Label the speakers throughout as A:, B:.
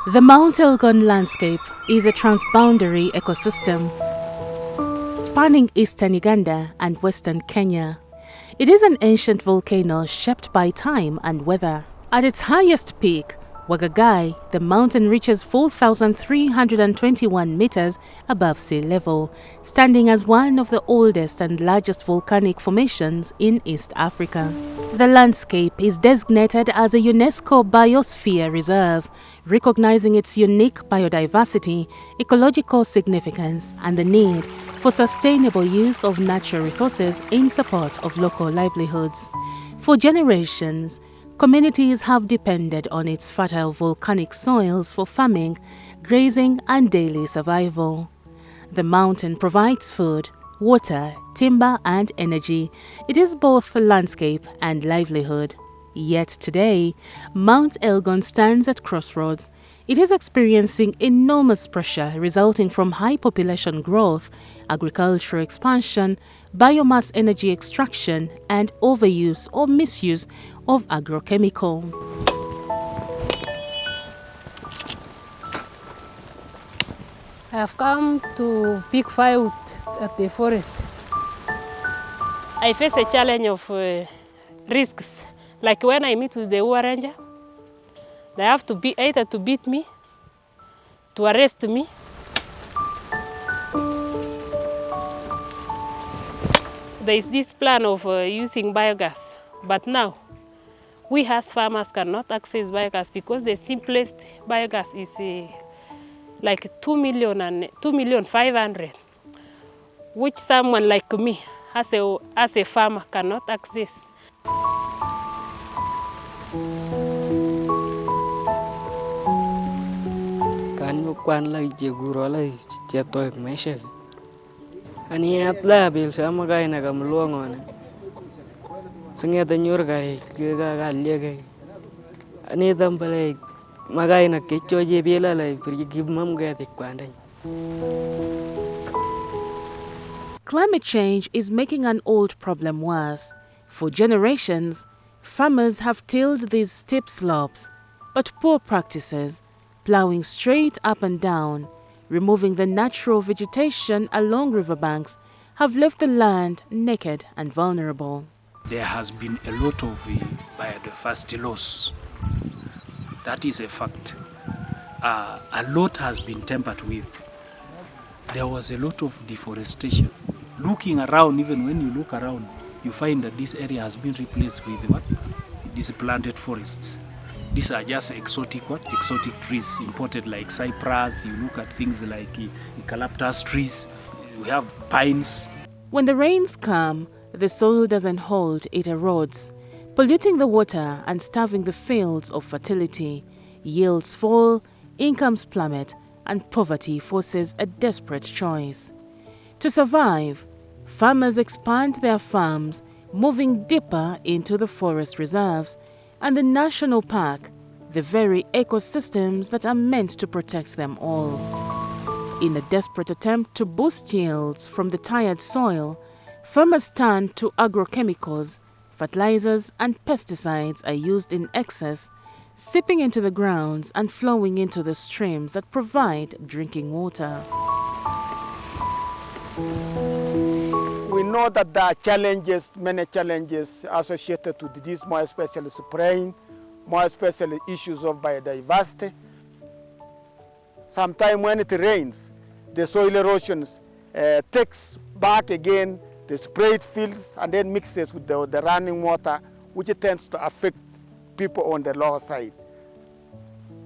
A: The Mt Elgon Landscape is a transboundary ecosystem spanning eastern Uganda and western Kenya. It is an ancient volcano shaped by time and weather. At its highest peak, Wagagai, the mountain reaches 4,321 meters above sea level, standing as one of the oldest and largest volcanic formations in East Africa. The landscape is designated as a UNESCO Biosphere Reserve, recognizing its unique biodiversity, ecological significance, and the need for sustainable use of natural resources in support of local livelihoods. For generations, communities have depended on its fertile volcanic soils for farming, grazing, and daily survival. The mountain provides food, water, timber, and energy. It is both a landscape and livelihood. Yet today, Mt Elgon stands at crossroads. It is experiencing enormous pressure resulting from high population growth, agricultural expansion, biomass energy extraction, and overuse or misuse of agrochemical.
B: I have come to pick firewood at the forest. I face a challenge of risks. Like when I meet with the war ranger, they have to be either to beat me, to arrest me. There is this plan of using biogas, but now we as farmers cannot access biogas because the simplest biogas is like 2,500,000, which someone like me as a farmer cannot access.
C: Kan kwan lai je guro lai je toik meshe. Ani atla bil sama kai na kam luangone. Sengat nyur kai ga lege. Ani tambale magai na kecho je bila lai pergi mam ga tik kwandai.
A: Climate change is making an old problem worse. For generations, farmers have tilled these steep slopes, but poor practices, plowing straight up and down, removing the natural vegetation along riverbanks, have left the land naked and vulnerable.
D: There has been a lot of biodiversity loss. That is a fact. A lot has been tampered with. There was a lot of deforestation. Looking around, even when you look around, you find that this area has been replaced with what? These planted forests. These are just exotic trees imported, like cypress. You look at things like eucalyptus trees. We have pines.
A: When the rains come, the soil doesn't hold, it erodes, polluting the water and starving the fields of fertility. Yields fall, incomes plummet, and poverty forces a desperate choice. To survive, farmers expand their farms, moving deeper into the forest reserves and the national park, the very ecosystems that are meant to protect them all. In a desperate attempt to boost yields from the tired soil, farmers turn to agrochemicals. Fertilizers and pesticides are used in excess, seeping into the grounds and flowing into the streams that provide drinking water.
E: We know that there are challenges, many challenges associated with this, more especially spraying, more especially issues of biodiversity. Sometimes when it rains, the soil erosion takes back again the sprayed fields and then mixes with the running water, which tends to affect people on the lower side.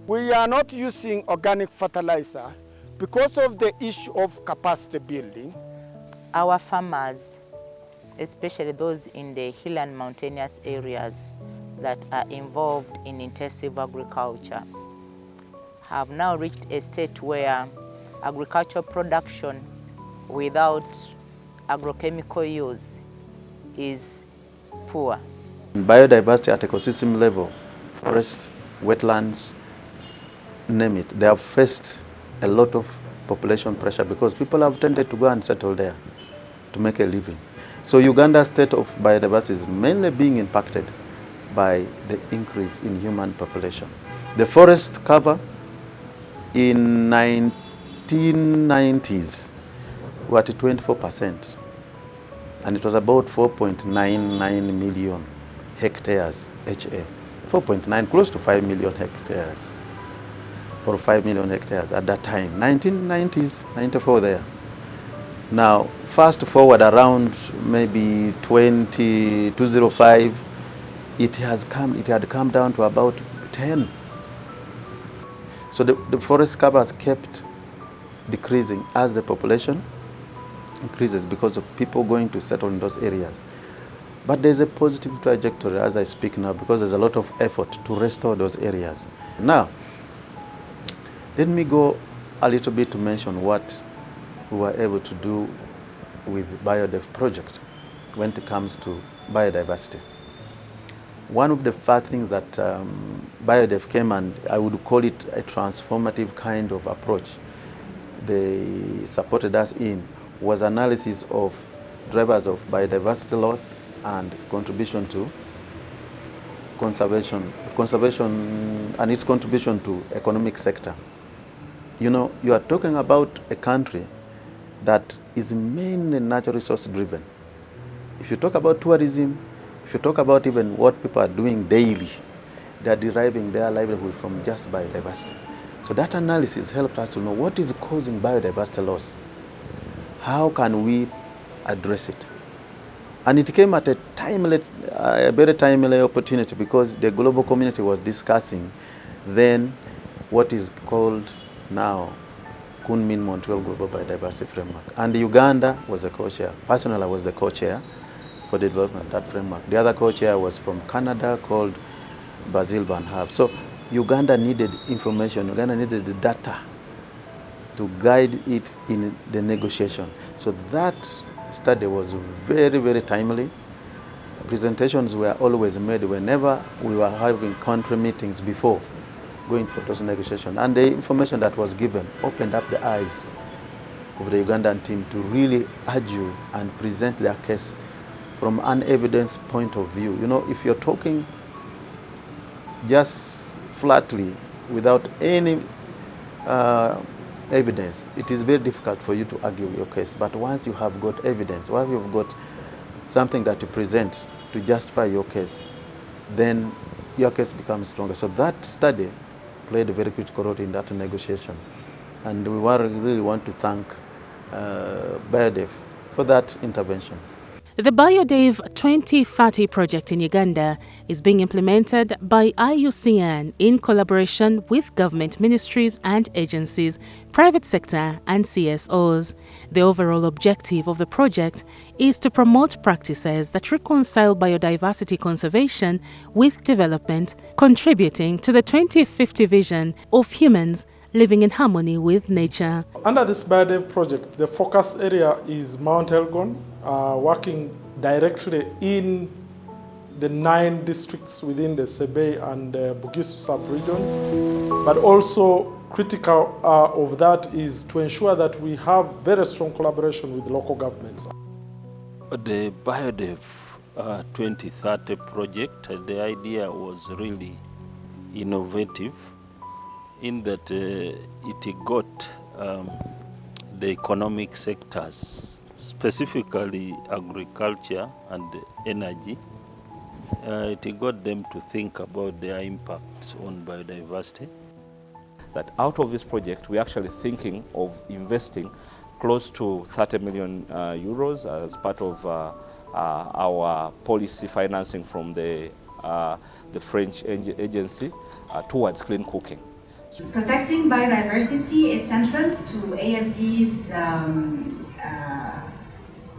E: We are not using organic fertilizer because of the issue of capacity building.
F: Our farmers, especially those in the hill and mountainous areas that are involved in intensive agriculture, have now reached a state where agricultural production without agrochemical use is poor.
G: Biodiversity at ecosystem level, forests, wetlands, name it, they have faced a lot of population pressure because people have tended to go and settle there to make a living. So Uganda's state of biodiversity is mainly being impacted by the increase in human population. The forest cover In 1990s, we were at 24%, and it was about 4.99 million hectares HA. 4.9, close to 5 million hectares, or 5 million hectares at that time. 1990s, 94 there. Now, fast forward around maybe 2005, it had come down to about 10. So the forest cover has kept decreasing as the population increases because of people going to settle in those areas. But there's a positive trajectory as I speak now, because there's a lot of effort to restore those areas. Now, let me go a little bit to mention what we were able to do with BioDev project when it comes to biodiversity. One of the first things that BioDev came, and I would call it a transformative kind of approach they supported us in, was analysis of drivers of biodiversity loss and contribution to conservation and its contribution to economic sector. You know, you are talking about a country that is mainly natural resource driven. If you talk about tourism, if you talk about even what people are doing daily, they are deriving their livelihood from just biodiversity. So that analysis helped us to know what is causing biodiversity loss. How can we address it? And it came at a very timely opportunity, because the global community was discussing then what is called now Kunmin-Montreal Global Biodiversity Framework. And Uganda was the co-chair. Personally, I was the co-chair for the development of that framework. The other co-chair was from Canada, called Basil Van Herb. So Uganda needed information, Uganda needed the data to guide it in the negotiation. So that study was very, very timely. Presentations were always made whenever we were having country meetings before going for those negotiations. And the information that was given opened up the eyes of the Ugandan team to really argue and present their case from an evidence point of view. You know, if you're talking just flatly without any evidence, it is very difficult for you to argue your case. But once you have got evidence, once you've got something that you present to justify your case, then your case becomes stronger. So that study played a very critical role in that negotiation. And we really want to thank BioDev for that intervention.
A: The BIODEV2030 project in Uganda is being implemented by IUCN in collaboration with government ministries and agencies, private sector and CSOs. The overall objective of the project is to promote practices that reconcile biodiversity conservation with development, contributing to the 2050 vision of humans living in harmony with nature.
H: Under this BioDev project, the focus area is Mt Elgon, working directly in the 9 districts within the Sebe and Bugisu sub-regions. But also critical of that is to ensure that we have very strong collaboration with local governments.
I: The BioDev 2030 project, the idea was really innovative in that it got the economic sectors, specifically agriculture and energy. It got them to think about their impacts on biodiversity.
J: That out of this project, we're actually thinking of investing close to 30 million euros as part of our policy financing from the French agency towards clean cooking.
K: Protecting biodiversity is central to AFD's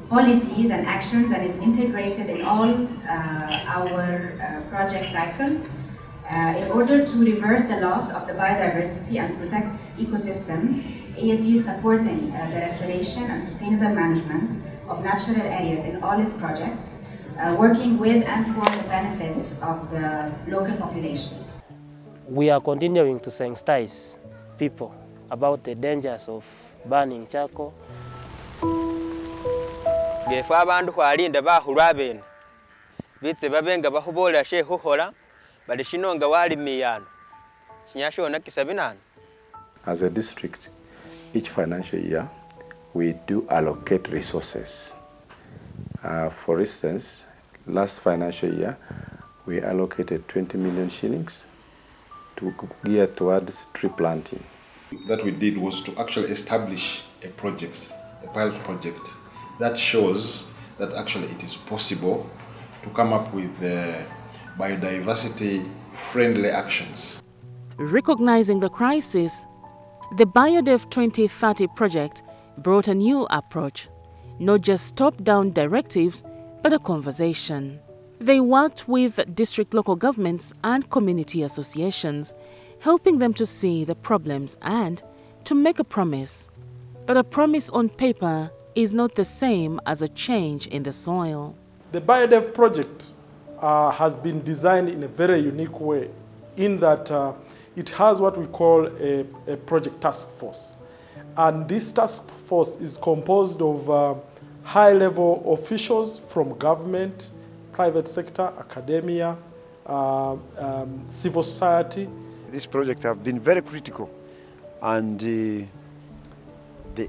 K: policies and actions, and it's integrated in all our project cycle. In order to reverse the loss of the biodiversity and protect ecosystems, AFD is supporting the restoration and sustainable management of natural areas in all its projects, working with and for the benefit of the local populations.
B: We are continuing to sensitize people about the dangers of burning charcoal.
L: Gefe abantu kwalinda bahulwa bene bitse babenga bahubola she huhola bali shinonga wali miyano sinyashona kisabinana.
M: as a district, each financial year, we do allocate resources. For instance, last financial year, we allocated 20 million shillings to gear towards tree planting.
N: That we did was to actually establish a project, a pilot project, that shows that actually it is possible to come up with biodiversity-friendly actions.
A: Recognizing the crisis, the BIODEV2030 project brought a new approach, not just top-down directives, but a conversation. They worked with district local governments and community associations, helping them to see the problems and to make a promise. But a promise on paper is not the same as a change in the soil.
H: The BIODEV project has been designed in a very unique way in that it has what we call a project task force. And this task force is composed of high-level officials from government, private sector, academia, civil society.
O: This project has been very critical, and the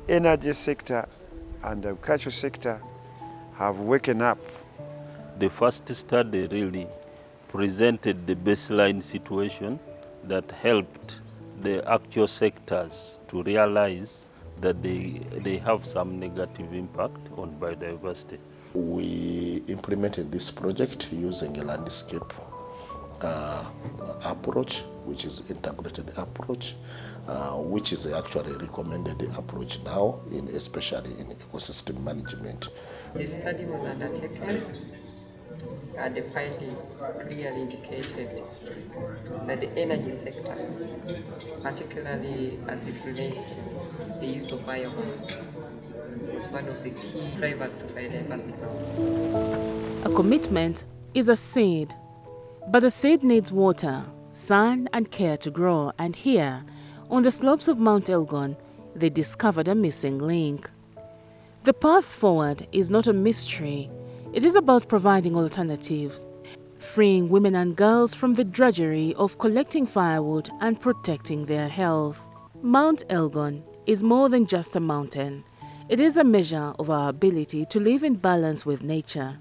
O: energy sector and the agriculture sector have waken up.
I: The first study really presented the baseline situation that helped the actual sectors to realize that they have some negative impact on biodiversity.
P: We implemented this project using a landscape approach, which is integrated approach, which is actually recommended approach now, especially in ecosystem management.
Q: The study was undertaken, and the findings clearly indicated that the energy sector, particularly as it relates to the use of biomass, was one of the key drivers to biodiversity loss.
A: A commitment is a seed, but the seed needs water, sun and care to grow, and here, on the slopes of Mt Elgon, they discovered a missing link. The path forward is not a mystery. It is about providing alternatives, freeing women and girls from the drudgery of collecting firewood and protecting their health. Mt Elgon is more than just a mountain. It is a measure of our ability to live in balance with nature.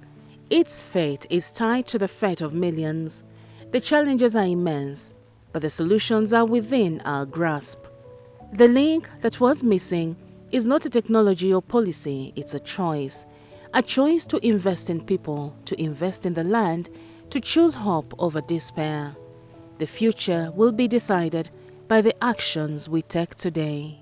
A: Its fate is tied to the fate of millions. The challenges are immense, but the solutions are within our grasp. The link that was missing is not a technology or policy, it's a choice. A choice to invest in people, to invest in the land, to choose hope over despair. The future will be decided by the actions we take today.